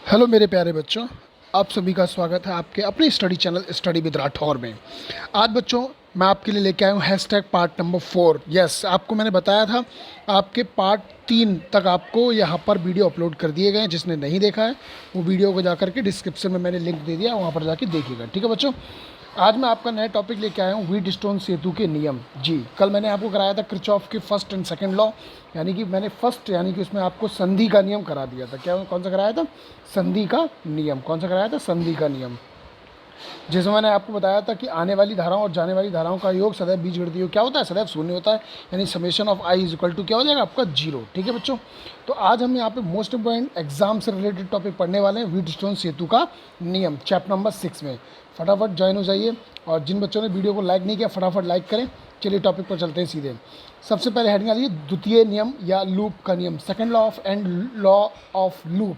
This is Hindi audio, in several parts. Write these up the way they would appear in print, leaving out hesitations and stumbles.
हेलो मेरे प्यारे बच्चों, आप सभी का स्वागत है आपके अपने study channel study with Rathore में। आज बच्चों मैं आपके लिए लेके आया हूँ हैशटैग पार्ट नंबर 4। यस, आपको मैंने बताया था आपके पार्ट 3 तक आपको यहाँ पर वीडियो अपलोड कर दिए गए हैं। जिसने नहीं देखा है वो वीडियो को जाकर के डिस्क्रिप्शन में मैंने लिंक दे दिया, वहाँ पर जाके देखिएगा। ठीक है बच्चों, आज मैं आपका नया टॉपिक लेके आया हूँ व्हीटस्टोन सेतु के नियम। जी, कल मैंने आपको कराया था किरचॉफ के फर्स्ट एंड सेकंड लॉ, यानी कि मैंने फर्स्ट यानी कि उसमें आपको संधि का नियम करा दिया था। क्या कौन सा कराया था? संधि का नियम। कौन सा कराया था? संधि का नियम। जैसे मैंने आपको बताया था कि आने वाली धाराओं और जाने वाली धाराओं का योग सदैव बीजगणितीय योग क्या होता है? सदैव शून्य होता है, यानी summation of I is equal to क्या हो जाएगा आपका? 0। ठीक है बच्चों, तो आज हम यहाँ पे मोस्ट इंपॉर्टेंट एग्जाम से रिलेटेड टॉपिक पढ़ने वाले हैं व्हीटस्टोन सेतु का नियम, चैप्टर नंबर 6 में। फटाफट ज्वाइन हो जाइए, और जिन बच्चों ने वीडियो को लाइक नहीं किया फटाफट लाइक करें। चलिए टॉपिक पर चलते हैं सीधे। सबसे पहले हेडिंग आ रही है द्वितीय नियम या लूप का नियम, second law of and law of loop.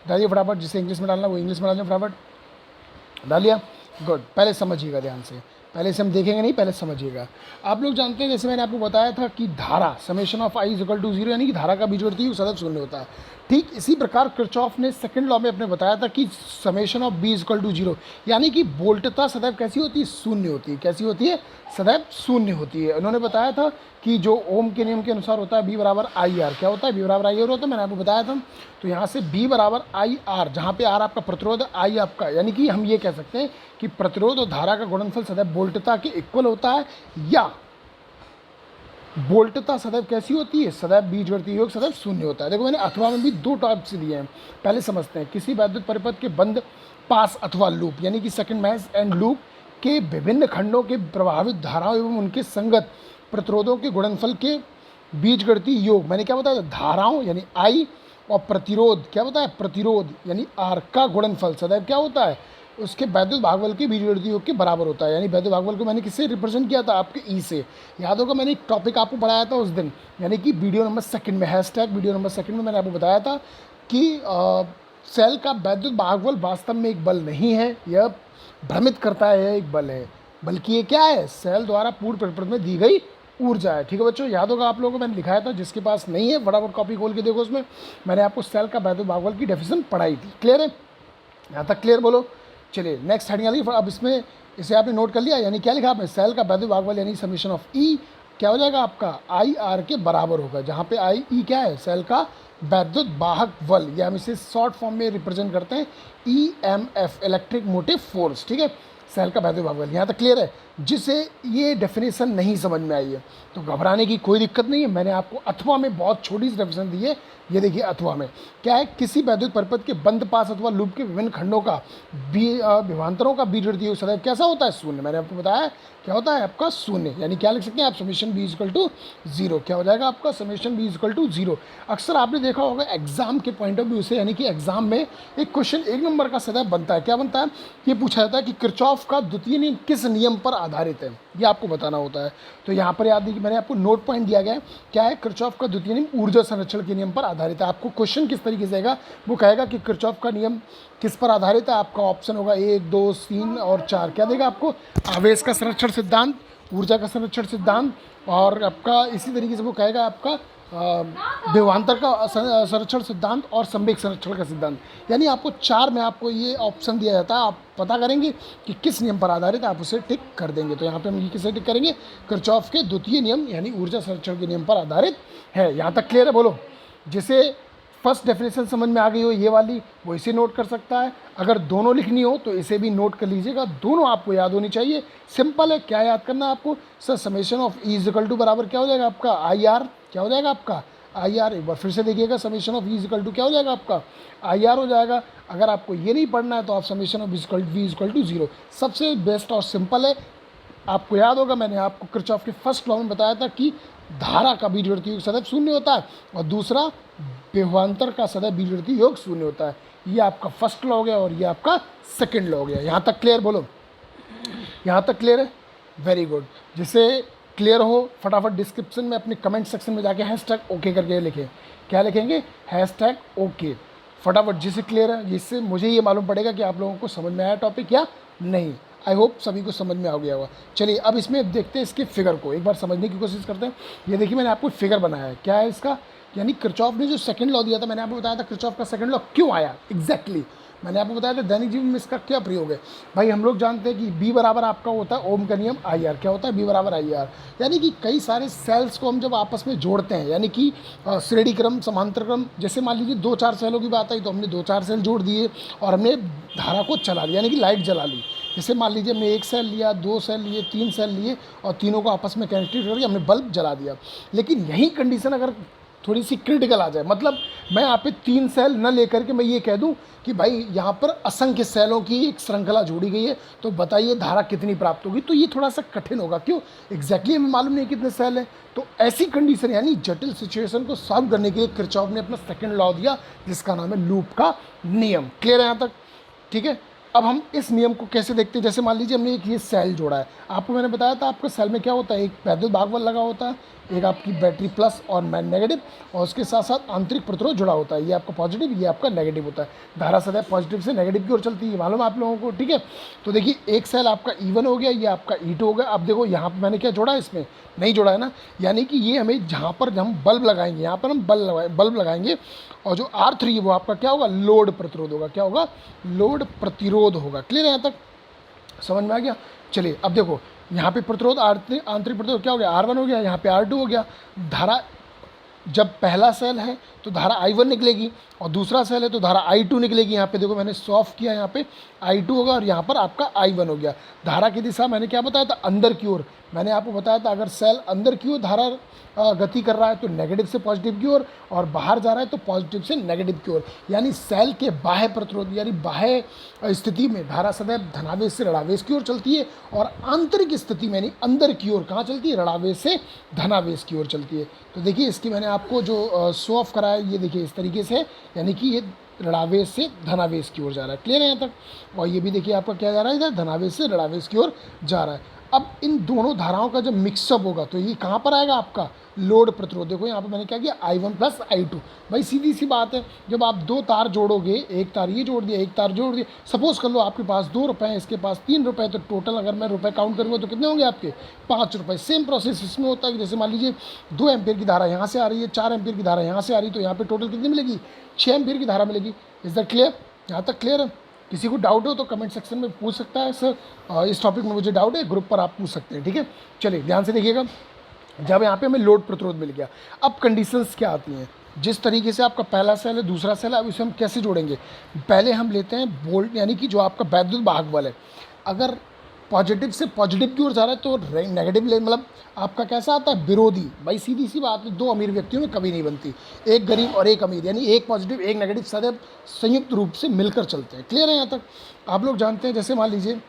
डालिए फटाफट, जिसे इंग्लिश में डालना वो इंग्लिश में डालिए, फटाफट डालिए। गुड, पहले समझिएगा ध्यान से, पहले से हम देखेंगे नहीं, पहले समझिएगा। आप लोग जानते हैं, जैसे मैंने आपको बताया था कि धारा summation of I is equal to 0, यानी कि धारा का बीजगणितीय योग सदैव शून्य होता है। ठीक इसी प्रकार किरचॉफ ने सेकंड लॉ में अपने बताया था कि summation of B is equal to 0, यानी कि वोल्टता सदैव कैसी होती है? शून्य होती है। कैसी होती है? सदैव शून्य होती है। उन्होंने बताया था कि जो ओम के नियम के अनुसार होता है बी बराबर आई आर। क्या होता है? बी बराबर आई आर होता है, मैंने आपको बताया था। तो यहाँ से बी बराबर आई आर, जहाँ पे आर आपका प्रतिरोध है, आई आपका, यानी कि हम ये कह सकते हैं कि प्रतिरोध और धारा का गुणनफल सदैव वोल्टता के इक्वल होता है, या वोल्टता सदैव कैसी होती है? सदैव बीजगणितीय योग सदैव शून्य होता है। देखो मैंने अथवा में भी दो टॉपिक्स दिए हैं, पहले समझते हैं। किसी वैद्युत परिपथ के बंद पास अथवा लूप, यानी कि सेकंड मैश एंड लूप के विभिन्न खंडों के प्रभावित धाराओं एवं उनके संगत प्रतिरोधों के गुणनफल के बीजगणितीय योग। मैंने क्या बताया? धाराओं यानी आई, और प्रतिरोध क्या बताया? प्रतिरोध यानी आर का गुणनफल सदैव क्या होता है? उसके वैद्युत भागफल के बीजगणितीय योग के बराबर होता है। यानी वैद्युत भागफल को मैंने किससे रिप्रेजेंट किया था? आपके ई से। याद होगा मैंने एक टॉपिक आपको पढ़ाया था उस दिन, यानी कि वीडियो नंबर 2 में, हैशटैग वीडियो नंबर 2 में मैंने आपको बताया था कि सेल का वैद्युत भागफल वास्तव में एक बल नहीं है, यह भ्रमित करता है, यह एक बल है, बल्कि ये क्या है? सेल द्वारा पूर्ण परिपथ में दी गई ऊर्जा है। ठीक है बच्चों, याद होगा आप लोगों को मैंने लिखाया था, जिसके पास नहीं है फटाफट कॉपी खोल के देखो, उसमें मैंने आपको सेल का वैद्युत भागफल की डेफिनेशन पढ़ाई थी। क्लियर है? यहाँ तक क्लियर बोलो। चलिए नेक्स्ट हेडिंग आ रही है। अब इसमें इसे आपने नोट कर लिया, यानी क्या लिखा आपने? सेल का वैद्युत भागफल यानी समीशन ऑफ ई क्या हो जाएगा आपका? आई आर के बराबर होगा, जहाँ पे आई ई क्या है? सेल का वैद्युत वाहक बल, या हम इसे शॉर्ट फॉर्म में रिप्रेजेंट करते हैं E M F, electric motive force. ठीक है, सेल का वैद्युत भागफल। यहाँ तक क्लियर है? जिसे ये डेफिनेशन नहीं समझ में आई है तो घबराने की कोई दिक्कत नहीं है, मैंने आपको अथवा में बहुत छोटी सी डेफिनेशन दी है। ये देखिए अथवा में क्या है? किसी वैद्युत परिपथ के बंद पास अथवा लूप के विभिन्न खंडों का विभवांतरों का बीजगणितीय योग सदैव कैसा होता है? शून्य। मैंने आपको बताया क्या होता है आपका? शून्य। यानी क्या लिख सकते हैं आप? Summation B equal to 0। क्या हो जाएगा आपका? Summation B equal to 0। अक्सर आपने देखा होगा एग्जाम के पॉइंट ऑफ व्यू से, यानी कि एग्जाम में एक क्वेश्चन 1 नंबर का सदैव बनता है। क्या बनता है? ये पूछा जाता है कि किरचॉफ का द्वितीय नियम किस नियम पर आधारित है, ये आपको बताना होता है। तो यहाँ पर याद देखिए मैंने आपको नोट पॉइंट दिया गया है, क्या है? किरचॉफ का द्वितीय नियम ऊर्जा संरक्षण के नियम पर आधारित है। आपको क्वेश्चन किस तरीके से आएगा? वो कहेगा कि किरचॉफ का नियम किस पर आधारित है? आपका ऑप्शन होगा 1, 2, 3 और 4। क्या देगा आपको? आवेश का संरक्षण सिद्धांत, ऊर्जा का संरक्षण सिद्धांत, और आपका इसी तरीके से वो कहेगा आपका विभवांतर का संरक्षण सिद्धांत और संवेग संरक्षण का सिद्धांत। यानी आपको 4 में आपको ये ऑप्शन दिया जाता है, आप पता करेंगे कि किस नियम पर आधारित है, आप उसे टिक कर देंगे। तो यहाँ पे हम ये किसे टिक करेंगे? किरचॉफ के द्वितीय नियम यानी ऊर्जा संरक्षण के नियम पर आधारित है। यहाँ तक क्लियर है? बोलो। जिसे फर्स्ट डेफिनेशन समझ में आ गई हो ये वाली, वो इसे नोट कर सकता है। अगर दोनों लिखनी हो तो इसे भी नोट कर लीजिएगा, दोनों आपको याद होनी चाहिए। सिंपल है, क्या याद करना है आपको? Sir summation of E is equal to बराबर क्या हो जाएगा आपका? I R. क्या हो जाएगा आपका? I R. एक बार फिर से देखिएगा, summation of E is equal to क्या हो जाएगा आपका? आई आर हो जाएगा। अगर आपको ये नहीं पढ़ना है तो आप summation of V is equal to 0। सबसे बेस्ट और सिंपल है। आपको याद होगा मैंने आपको किरचॉफ के फर्स्ट लॉ में बताया था कि धारा का बीजगणितीय योग सदैव शून्य होता है, और दूसरा विभवांतर का सदैव बीजगणितीय योग शून्य होता है। ये आपका फर्स्ट लॉ हो गया और ये आपका सेकंड लॉ हो गया। यहाँ तक क्लियर? बोलो, यहाँ तक क्लियर है? Very good. जिसे क्लियर हो फटाफट डिस्क्रिप्शन में अपने कमेंट सेक्शन में जाके हैशटैग ओके करके लिखें। क्या लिखेंगे? Hashtag okay. फटाफट जिसे क्लियर है, जिससे मुझे ये मालूम पड़ेगा कि आप लोगों को समझ में आया टॉपिक या नहीं। आई होप सभी को समझ में आ गया होगा। चलिए अब इसमें देखते हैं इसके फिगर को, एक बार समझने की कोशिश करते हैं। ये देखिए मैंने आपको फिगर बनाया है, क्या है इसका? यानी किरचॉफ ने जो सेकंड लॉ दिया था, मैंने आपको बताया था किरचॉफ का सेकंड लॉ क्यों आया एग्जैक्टली मैंने आपको बताया था दैनिक जीवन में इसका क्या प्रयोग है। भाई हम लोग जानते हैं कि बी बराबर आपका होता है ओम का नियम आई आर, क्या होता है बी बराबर आई आर, यानी कि कई सारे सेल्स को हम जब आपस में जोड़ते हैं, यानी कि श्रेणी क्रम समांतर क्रम, जैसे मान लीजिए 2-4 सेलों की बात आई तो हमने 2-4 सेल जोड़ दिए और हमने धारा को चला लिया, यानी कि लाइट जला ली। जैसे मान लीजिए हमने 1 सेल लिया, 2 सेल लिए, 3 सेल लिए और तीनों को आपस में कनेक्टेड करके हमने बल्ब जला दिया। लेकिन यही कंडीशन अगर थोड़ी सी क्रिटिकल आ जाए, मतलब मैं यहाँ पे 3 सेल न लेकर के मैं ये कह दूँ कि भाई यहाँ पर असंख्य सेलों की एक श्रृंखला जोड़ी गई है, तो बताइए धारा कितनी प्राप्त होगी, तो ये थोड़ा सा कठिन होगा। क्यों एग्जैक्टली हमें मालूम नहीं कितने सेल हैं। तो ऐसी कंडीशन यानी जटिल सिचुएशन को सॉल्व करने के लिए किरचॉफ ने अपना सेकंड लॉ दिया जिसका नाम है लूप का नियम। क्लियर है यहाँ तक? ठीक है, अब हम इस नियम को कैसे देखते हैं। जैसे मान लीजिए हमने एक ये सेल जोड़ा है, आपको मैंने बताया था आपका सेल में क्या होता है, एक पैदल भागवल लगा होता है, एक आपकी बैटरी प्लस और नेगेटिव, और उसके साथ साथ आंतरिक प्रतिरोध जुड़ा होता है। ये आपका पॉजिटिव, ये आपका नेगेटिव होता है। धारा सदैव पॉजिटिव से नेगेटिव की ओर चलती है, मालूम है आप लोगों को। ठीक है, तो देखिए एक सेल आपका E1 हो गया, ये आपका E2 हो गया। अब देखो यहाँ पर मैंने क्या जोड़ा है, इसमें नहीं जोड़ा है ना, यानी कि ये हमें जहाँ पर हम बल्ब लगाएंगे, यहाँ पर हम बल्ब लगाएंगे और जो R3 है वो आपका क्या होगा, लोड प्रतिरोध होगा। क्या होगा, लोड प्रतिरोध होगा। क्लियर है यहाँ तक? समझ में आ गया? चलिए अब देखो यहाँ पे प्रतिरोध आंतरिक प्रतिरोध क्या हो गया, R1 हो गया, यहाँ पे R2 हो गया। धारा जब पहला सेल है तो धारा I1 निकलेगी और दूसरा सेल है तो धारा I2 निकलेगी। यहाँ पे देखो मैंने सॉल्व किया, यहाँ पे I2 होगा और यहाँ पर आपका I1 हो गया। धारा की दिशा मैंने क्या बताया था, अंदर की ओर। मैंने आपको बताया था अगर सेल अंदर की ओर धारा गति कर रहा है तो नेगेटिव से पॉजिटिव की ओर, और बाहर जा रहा है तो पॉजिटिव से नेगेटिव की ओर। यानी सेल के बाह्य प्रतिरोध यानी बाह्य स्थिति में धारा सदैव धनावेश से ऋणावेश की ओर चलती है, और आंतरिक स्थिति में यानी अंदर की ओर कहाँ चलती है, ऋणावेश से धनावेश की ओर चलती है। तो देखिए इसकी मैंने आपको जो शो ऑफ कराया ये देखिए इस तरीके से, यानी कि ये ऋणावेश से धनावेश की ओर जा रहा है। क्लियर है यहाँ तक? और ये भी देखिए आपका क्या जा रहा है, इधर धनावेश से ऋणावेश की ओर जा रहा है। अब इन दोनों धाराओं का जब मिक्सअप होगा तो ये कहाँ पर आएगा, आपका लोड प्रतिरोध। देखो यहाँ पर मैंने क्या किया, I1 प्लस I2। भाई सीधी सी बात है, जब आप 2 तार जोड़ोगे, एक तार ये जोड़ दिया, एक तार जोड़ दिया, सपोज कर लो आपके पास 2 रुपये हैं, इसके पास 3 रुपये, तो टोटल अगर मैं रुपये काउंट करूँगा तो कितने होंगे आपके, 5 रुपये। सेम प्रोसेस इसमें होता है कि जैसे मान लीजिए 2 एम्पियर की धारा यहाँ से आ रही है, 4 एम्पियर की धारा यहाँ से आ रही है, तो यहाँ पर टोटल कितनी मिलेगी, 6 एम्पियर की धारा मिलेगी। Is that clear? यहाँ तक क्लियर है? किसी को डाउट हो तो कमेंट सेक्शन में पूछ सकता है, सर इस टॉपिक में मुझे डाउट है, ग्रुप पर आप पूछ सकते हैं। ठीक है, चलिए ध्यान से देखिएगा। जब यहाँ पे हमें लोड प्रतिरोध मिल गया, अब कंडीशंस क्या आती हैं। जिस तरीके से आपका पहला सेल है, दूसरा सेल है, अब इसे हम कैसे जोड़ेंगे। पहले हम लेते हैं वोल्ट, यानी कि जो आपका वैद्युत भागबल है, अगर पॉजिटिव से पॉजिटिव की ओर जा रहा है तो नेगेटिव मतलब आपका कैसा आता है, विरोधी। भाई सीधी सी बात है, 2 अमीर व्यक्तियों में कभी नहीं बनती, एक गरीब और एक अमीर, यानी एक पॉजिटिव एक नेगेटिव सदैव संयुक्त रूप से मिलकर चलते हैं। क्लियर है यहाँ तक? आप लोग जानते हैं, जैसे मान लीजिए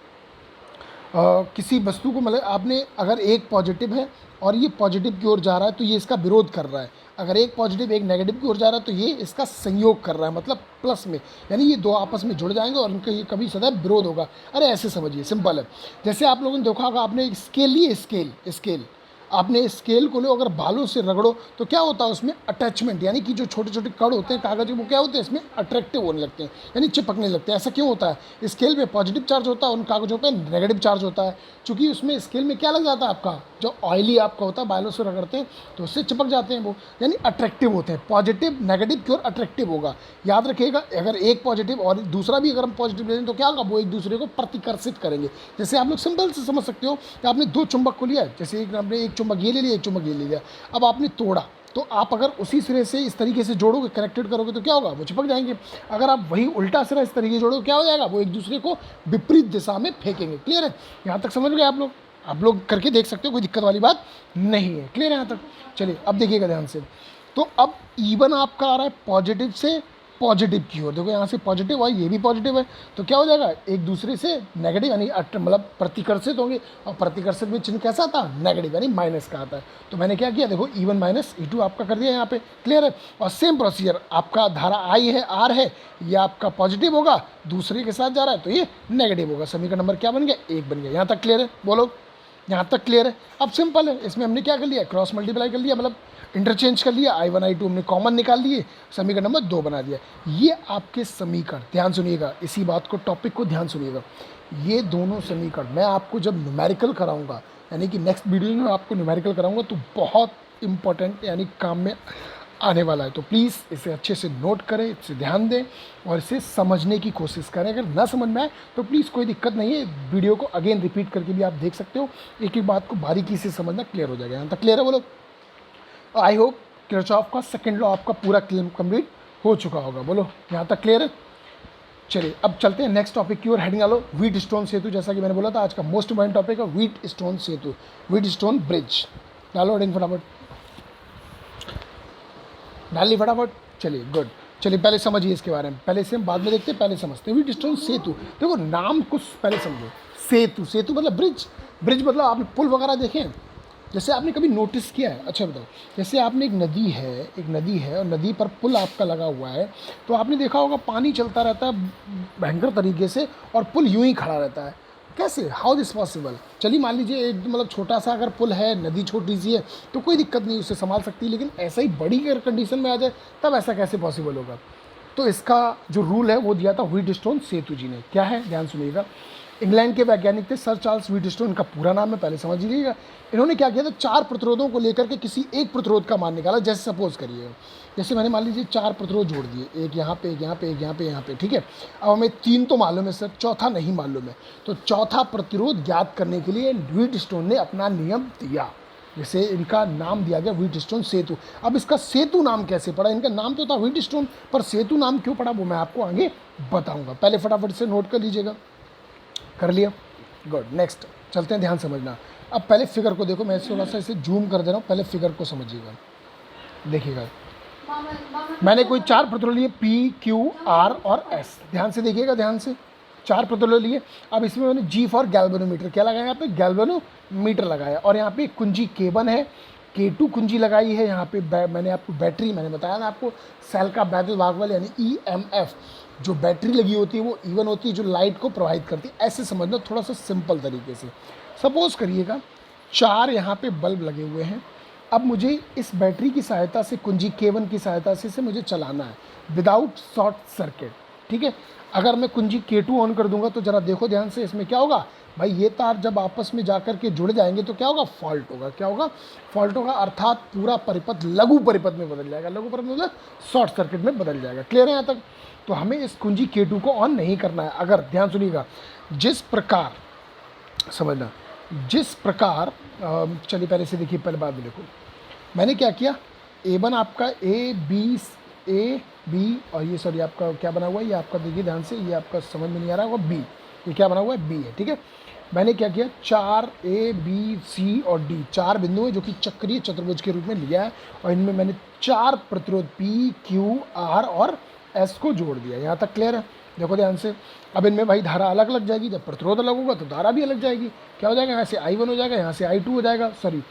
किसी वस्तु को, मतलब आपने अगर एक पॉजिटिव है और ये पॉजिटिव की ओर जा रहा है तो ये इसका विरोध कर रहा है, अगर एक पॉजिटिव एक नेगेटिव की ओर जा रहा है तो ये इसका संयोग कर रहा है, मतलब प्लस में, यानी ये 2 आपस में जुड़ जाएंगे और इनका ये कभी सदैव विरोध होगा। अरे ऐसे समझिए, सिंपल है। जैसे आप लोगों ने देखा होगा, आपने एक स्केल लिए, स्केल आपने स्केल को लो, अगर बालों से रगड़ो तो क्या होता है उसमें अटैचमेंट, यानी कि जो छोटे छोटे कण होते हैं कागज के, वो क्या होते हैं इसमें अट्रैक्टिव होने लगते हैं, यानी चिपकने लगते हैं। ऐसा क्यों होता है, स्केल पे पॉजिटिव चार्ज होता है, उन कागजों पे नेगेटिव चार्ज होता है, क्योंकि उसमें स्केल में क्या लग जाता है, आपका जो ऑयली आपका होता है, बालों से रगड़ते हैं तो उससे चिपक जाते हैं वो, यानी अट्रैक्टिव होते हैं। पॉजिटिव नेगेटिव की ओर अट्रैक्टिव होगा, याद रखिएगा। अगर एक पॉजिटिव और दूसरा भी अगर हम पॉजिटिव लें तो क्या होगा, वो एक दूसरे को प्रतिकर्षित करेंगे। जैसे आप लोग सिंपल से समझ सकते हो कि आपने 2 चुंबक को लिया है, जैसे आपने एक चुंबक ये ले लिया, एक चुंबक ये ले लिया, अब आपने तोड़ा, तो आप अगर उसी सिरे से इस तरीके से जोड़ोगे, कनेक्टेड करोगे तो क्या होगा, वो चिपक जाएंगे। अगर आप वही उल्टा सिरा इस तरीके से जोड़ोगे क्या हो जाएगा, वो एक दूसरे को विपरीत दिशा में फेंकेंगे। क्लियर है? यहाँ तक समझ गए आप लोग करके देख सकते हो, कोई दिक्कत वाली बात नहीं है। क्लियर है यहाँ तक? चलिए अब देखिएगा ध्यान से। तो अब E1 आपका आ रहा है पॉजिटिव से पॉजिटिव की ओर, देखो यहाँ से पॉजिटिव है, ये भी पॉजिटिव है, तो क्या हो जाएगा, एक दूसरे से नेगेटिव यानी मतलब प्रतिकर्षित होंगे, और प्रतिकर्षित में चिन्ह कैसा आता है, नेगेटिव यानी माइनस का आता है। तो मैंने क्या किया, देखो E1 माइनस E2 आपका कर दिया यहाँ पे। क्लियर है? और सेम प्रोसीजर, आपका धारा I है, R है, ये आपका पॉजिटिव होगा, दूसरे के साथ जा रहा है तो ये नेगेटिव होगा। समीकरण नंबर क्या बन गया, 1 बन गया। यहाँ तक क्लियर है? बोलो, यहाँ तक क्लियर है? अब सिंपल है, इसमें हमने क्या कर लिया, क्रॉस मल्टीप्लाई कर लिया, मतलब इंटरचेंज कर लिया, I1 I2 हमने कॉमन निकाल लिए, समीकरण नंबर 2 बना दिया। ये आपके समीकरण, ध्यान सुनिएगा, इसी बात को, टॉपिक को ध्यान सुनिएगा। ये दोनों समीकरण मैं आपको जब न्यूमेरिकल कराऊंगा, यानी कि नेक्स्ट वीडियो में आपको न्यूमेरिकल कराऊंगा, तो बहुत इंपॉर्टेंट यानी काम में आने वाला है। तो प्लीज़ इसे अच्छे से नोट करें, इसे ध्यान दें और इसे समझने की कोशिश करें। अगर ना समझ में आए तो प्लीज़ कोई दिक्कत नहीं है, वीडियो को अगेन रिपीट करके भी आप देख सकते हो, एक एक बात को बारीकी से समझना क्लियर हो जाएगा। यहाँ तक क्लियर है बोलो? आई होप किरचॉफ का सेकंड लॉ आपका पूरा कंप्लीट हो चुका होगा। बोलो यहाँ तक क्लियर है? चलिए अब चलते हैं नेक्स्ट टॉपिक की ओर। हेडिंग डालो व्हीट स्टोन सेतु। जैसा कि मैंने बोला था आज का मोस्ट इंपॉर्टेंट टॉपिक है व्हीट स्टोन सेतु, व्हीट स्टोन ब्रिज। डालो हेडिंग फटाफट, डाल ली फटाफट। चलिए गुड। चलिए पहले समझिए इसके बारे में, पहले से हम बाद में देखते हैं, पहले समझते हैं व्हीट स्टोन सेतु। देखो नाम कुछ पहले समझो, सेतु, सेतु मतलब ब्रिज, ब्रिज मतलब आपने पुल वगैरह देखे हैं, जैसे आपने कभी नोटिस किया है? अच्छा बताओ, जैसे आपने एक नदी है और नदी पर पुल आपका लगा हुआ है, तो आपने देखा होगा पानी चलता रहता है भयंकर तरीके से और पुल यूं ही खड़ा रहता है। कैसे? How this possible? चलिए मान लीजिए एक मतलब छोटा सा अगर पुल है, नदी छोटी सी है तो कोई दिक्कत नहीं, उसे संभाल सकती है, लेकिन ऐसा ही बड़ी अगर कंडीशन में आ जाए तब ऐसा कैसे पॉसिबल होगा? तो इसका जो रूल है वो दिया था व्हीट स्टोन सेतु जी ने। क्या है? ध्यान सुनिएगा। इंग्लैंड के वैज्ञानिक थे सर चार्ल्स व्हीट स्टोन, इनका पूरा नाम है, पहले समझ लीजिएगा। इन्होंने क्या किया था, 4 प्रतिरोधों को लेकर के किसी एक प्रतिरोध का मान निकाला। जैसे सपोज करिए, जैसे मैंने मान लीजिए 4 प्रतिरोध जोड़ दिए, एक यहाँ पे, एक यहाँ पे, एक यहाँ पे, यहाँ पे, ठीक है। अब हमें 3 तो मालूम है सर, चौथा नहीं मालूम है, तो चौथा प्रतिरोध ज्ञात करने के लिए व्हीट स्टोन ने अपना नियम दिया, जैसे इनका नाम दिया गया व्हीट स्टोन सेतु। अब इसका सेतु नाम कैसे पड़ा? इनका नाम तो था व्हीट स्टोन, पर सेतु नाम क्यों पड़ा वो मैं आपको आगे बताऊंगा। पहले फटाफट से नोट कर लीजिएगा। कर लिया? गुड। नेक्स्ट चलते हैं, ध्यान समझना। अब पहले फिगर को देखो, मैं थोड़ा सा इसे जूम कर दे रहा हूँ, पहले फिगर को समझिएगा, देखिएगा। मैंने कोई 4 प्रतिरोध लिए, P, Q, R और S। ध्यान से देखिएगा, ध्यान से। 4 प्रतिरोध लिए। अब इसमें मैंने G फॉर गैल्वेनोमीटर, क्या लगाया यहाँ पे? गैल्वेनोमीटर लगाया। और यहाँ पे कुंजी K1 है, K2 कुंजी लगाई है। यहाँ पे मैंने आपको बैटरी, मैंने बताया ना आपको, सेल का बैटल भागबल यानी EMF, जो बैटरी लगी होती है वो E1 होती है, जो लाइट को प्रभावित करती है। ऐसे समझना थोड़ा सा सिंपल तरीके से। सपोज करिएगा 4 यहाँ पे बल्ब लगे हुए हैं। अब मुझे इस बैटरी की सहायता से, कुंजी K1 की सहायता से इसे मुझे चलाना है विदाउट शॉर्ट सर्किट, ठीक है। अगर मैं कुंजी K2 ऑन कर दूंगा तो ज़रा देखो ध्यान से, इसमें क्या होगा भाई, ये तार जब आपस में जाकर के जुड़ जाएंगे तो क्या होगा? फॉल्ट होगा। क्या होगा? फॉल्ट होगा, अर्थात पूरा परिपथ लघु परिपथ में बदल जाएगा। लघु परिपथ मतलब शॉर्ट सर्किट में बदल जाएगा। क्लियर है यहाँ तक? तो हमें इस कुंजी K2 को ऑन नहीं करना है। अगर ध्यान सुनिएगा, जिस प्रकार समझना, जिस प्रकार चलिए पहले से देखिए, पहले बाद में देखो मैंने क्या किया। A1 आपका A, B और ये सॉरी आपका क्या बना हुआ है, ये आपका देखिए ध्यान से, ये आपका समझ में नहीं आ रहा होगा, B, ये क्या बना हुआ है? B है, ठीक है। मैंने क्या किया, 4 A, B, C और D 4 बिंदु हैं जो कि चक्रीय चतुर्भुज के रूप में लिया है, और इनमें मैंने 4 प्रतिरोध P, Q, R और S को जोड़ दिया। यहाँ तक क्लियर है? देखो ध्यान से। अब इनमें भाई धारा अलग अलग जाएगी, जब प्रतिरोध अलग होगा तो धारा भी अलग जाएगी। क्या हो जाएगा? यहाँ से I1 हो जाएगा, यहाँ से I2 हो जाएगा, सॉरी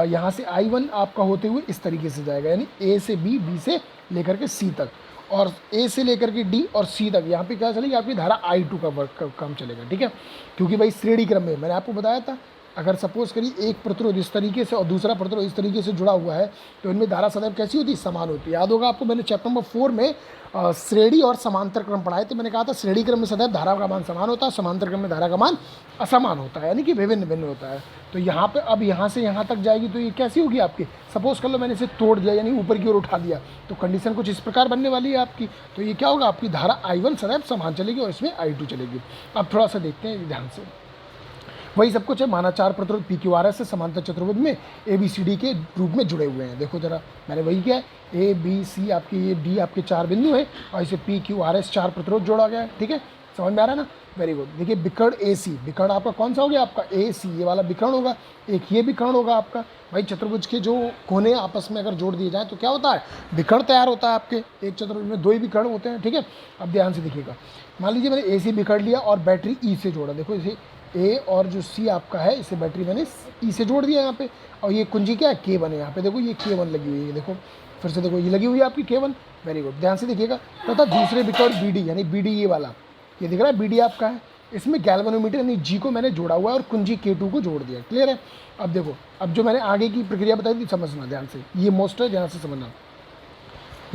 यहाँ से I1 आपका होते हुए इस तरीके से जाएगा, यानी A से B, B से लेकर के C तक, और A से लेकर के D और C तक। यहाँ पे क्या चलेगी? आपकी धारा I2 का वर्क काम चलेगा, ठीक है। क्योंकि भाई श्रेणी क्रम में मैंने आपको बताया था, अगर सपोज करिए एक प्रतिरोध इस तरीके से और दूसरा प्रतिरोध इस तरीके से जुड़ा हुआ है तो इनमें धारा सदैव कैसी होती है? समान होती है। याद होगा आपको, मैंने चैप्टर नंबर 4 में श्रेणी और समांतर क्रम पढ़ाए थे। मैंने कहा था श्रेणी क्रम में सदैव धारा का मान समान होता है, समांतर क्रम में धारा का मान असमान होता है, यानी कि विभिन्न भिन्न होता है। तो यहाँ पे अब यहाँ से यहाँ तक जाएगी तो ये कैसी होगी आपकी? सपोज कर लो मैंने इसे तोड़ दिया, यानी ऊपर की ओर उठा दिया, तो कंडीशन कुछ इस प्रकार बनने वाली है आपकी। तो ये क्या होगा? आपकी धारा I1 सदैव समान चलेगी और इसमें I2 चलेगी। अब थोड़ा सा देखते हैं ध्यान से, वही सब कुछ है। माना 4 प्रतिरोध PQRS से समांतर चतुर्भुज में ABCD के रूप में जुड़े हुए हैं। देखो जरा, मैंने वही किया है, ABC आपकी, ये D आपके 4 बिंदु हैं और इसे PQRS 4 प्रतिरोध जोड़ा गया है, ठीक है। समझ में आ रहा है ना? Very good. देखिए विकर्ण AC, विकर्ण आपका कौन सा हो गया? आपका AC, ये वाला विकर्ण होगा, एक ये विकर्ण होगा आपका। भाई चतुर्भुज के जो कोने आपस में अगर जोड़ दिए जाए तो क्या होता है? विकर्ण तैयार होता है आपके। एक चतुर्भुज में 2 ही विकर्ण होते हैं, ठीक है। अब ध्यान से देखिएगा, मान लीजिए मैंने AC विकर्ण लिया और बैटरी E से जोड़ा। देखो इसे A और जो C आपका है, इसे बैटरी मैंने E से जोड़ दिया यहाँ पे, और ये कुंजी क्या है? K1 है। यहाँ पे देखो ये K1 लगी हुई है, देखो फिर से देखो ये लगी हुई है आपकी K1। वेरी गुड, ध्यान से देखिएगा। तथा दूसरे विकर्ण BD, यानी BD ये वाला, ये दिख रहा है BD आपका है, इसमें गैल्वेनोमीटर यानी G को मैंने जोड़ा हुआ है और कुंजी K2 को जोड़ दिया। क्लियर है? अब देखो, अब जो मैंने आगे की प्रक्रिया बताई थी समझना ध्यान से, ये मोस्ट है, ध्यान से समझना।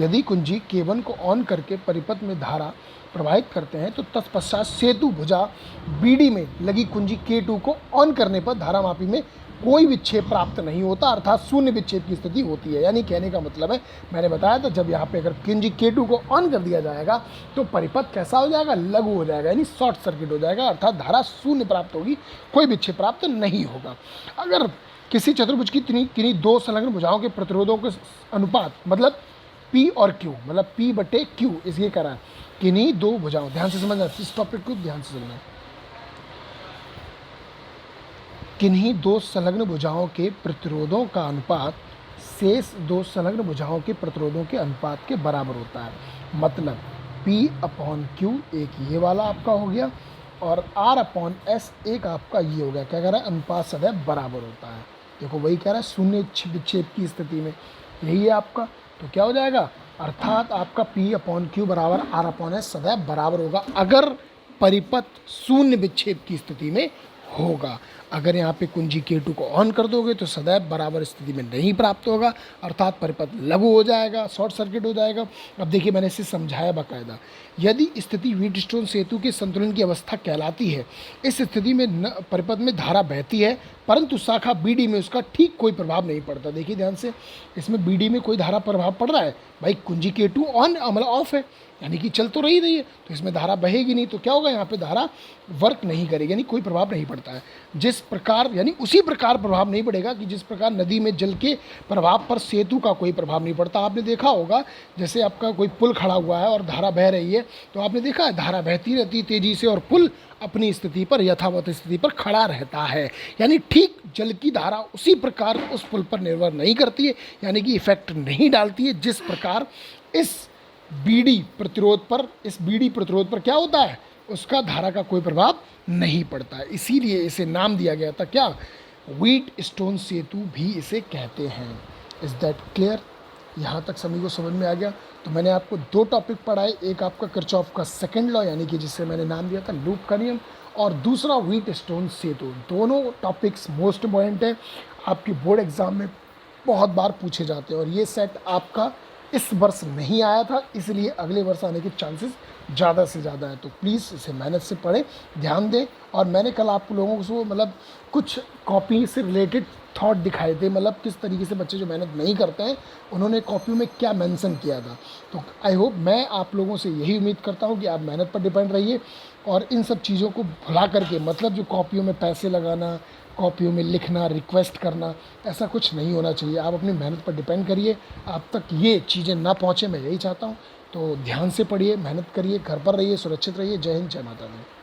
यदि कुंजी K1 को ऑन करके परिपथ में धारा प्रवाहित करते हैं तो तत्पश्चात सेतु भुजा BD में लगी कुंजी K2 को ऑन करने पर धारा मापी में कोई विक्षेप प्राप्त नहीं होता, अर्थात शून्य विक्षेप की स्थिति होती है। यानी कहने का मतलब है, मैंने बताया था जब यहाँ पे अगर किंजी K2 को ऑन कर दिया जाएगा तो परिपथ कैसा हो जाएगा, लघु हो जाएगा, यानी शॉर्ट सर्किट हो जाएगा, अर्थात धारा शून्य प्राप्त होगी, कोई विक्षेप प्राप्त नहीं होगा। अगर किसी चतुर्भुज की किन्हीं दो संलग्न भुजाओं के प्रतिरोधों के अनुपात, मतलब P और Q, मतलब P/Q इसलिए करा है, किन्हीं दो भुजाओं, ध्यान से समझना, इस टॉपिक को ध्यान से समझना, किन्हीं दो संलग्न भुजाओं के प्रतिरोधों का अनुपात शेष दो संलग्न भुजाओं के प्रतिरोधों के अनुपात के बराबर होता है। मतलब P/Q एक ये वाला आपका हो गया और R/S एक आपका ये हो गया। क्या कह रहा है, अनुपात सदैव बराबर होता है। देखो वही कह रहा है, शून्य विक्षेप की स्थिति में यही है आपका, तो क्या हो जाएगा, अर्थात आपका P/Q बराबर R/S सदैव बराबर होगा अगर परिपथ शून्य विक्षेप की स्थिति में होगा। अगर यहाँ पे कुंजी K2 को ऑन कर दोगे तो सदैव बराबर स्थिति में नहीं प्राप्त होगा, अर्थात परिपथ लघु हो जाएगा, शॉर्ट सर्किट हो जाएगा। अब देखिए मैंने इसे समझाया बाकायदा। यदि स्थिति व्हीटस्टोन सेतु के संतुलन की अवस्था कहलाती है, इस स्थिति में परिपथ में धारा बहती है परंतु शाखा BD में उसका ठीक कोई प्रभाव नहीं पड़ता। देखिए ध्यान से, इसमें BD में कोई धारा प्रभाव पड़ रहा है, भाई कुंजी K2 ऑन मतलब ऑफ है, यानी कि चल तो रही है, तो इसमें धारा बहेगी नहीं, तो क्या होगा, यहाँ पे धारा वर्क नहीं करेगी, यानी कोई प्रभाव नहीं पड़ता है। जिस प्रकार, यानी उसी प्रकार प्रभाव नहीं पड़ेगा कि जिस प्रकार नदी में जल के प्रभाव पर सेतु का कोई प्रभाव नहीं पड़ता। आपने देखा होगा, जैसे आपका कोई पुल खड़ा हुआ है और धारा बह रही है, तो आपने देखा है धारा बहती रहती तेजी से और पुल अपनी स्थिति पर, यथावत स्थिति पर खड़ा रहता है। यानी ठीक जल की धारा उसी प्रकार उस पुल पर निर्भर नहीं करती है, यानी कि इफेक्ट नहीं डालती है जिस प्रकार इस BD प्रतिरोध पर क्या होता है, उसका धारा का कोई प्रभाव नहीं पड़ता है। इसीलिए इसे नाम दिया गया था क्या, व्हीटस्टोन सेतु भी इसे कहते हैं। Is that clear? यहाँ तक सभी को समझ में आ गया? तो मैंने आपको दो टॉपिक पढ़ाए, एक आपका किरचॉफ का सेकंड लॉ, यानी कि जिसे मैंने नाम दिया था लूप का नियम, और दूसरा व्हीटस्टोन सेतु। दोनों टॉपिक्स मोस्ट इम्पॉर्टेंट है, आपकी बोर्ड एग्जाम में बहुत बार पूछे जाते हैं, और ये सेट आपका इस वर्ष नहीं आया था, इसलिए अगले वर्ष आने के चांसेस ज़्यादा से ज़्यादा है। तो प्लीज़ इसे मेहनत से पढ़ें, ध्यान दें। और मैंने कल आप लोगों को मतलब कुछ कॉपी से रिलेटेड थॉट दिखाए थे, मतलब किस तरीके से बच्चे जो मेहनत नहीं करते हैं उन्होंने कॉपी में क्या मेंशन किया था। तो आई होप, मैं आप लोगों से यही उम्मीद करता हूँ कि आप मेहनत पर डिपेंड रहिए और इन सब चीज़ों को भुला करके, मतलब जो कॉपियों में पैसे लगाना, कॉपियों में लिखना, रिक्वेस्ट करना, ऐसा कुछ नहीं होना चाहिए। आप अपनी मेहनत पर डिपेंड करिए, आप तक ये चीज़ें ना पहुँचे, मैं यही चाहता हूँ। तो ध्यान से पढ़िए, मेहनत करिए, घर पर रहिए, सुरक्षित रहिए। जय हिंद, जय माता दी।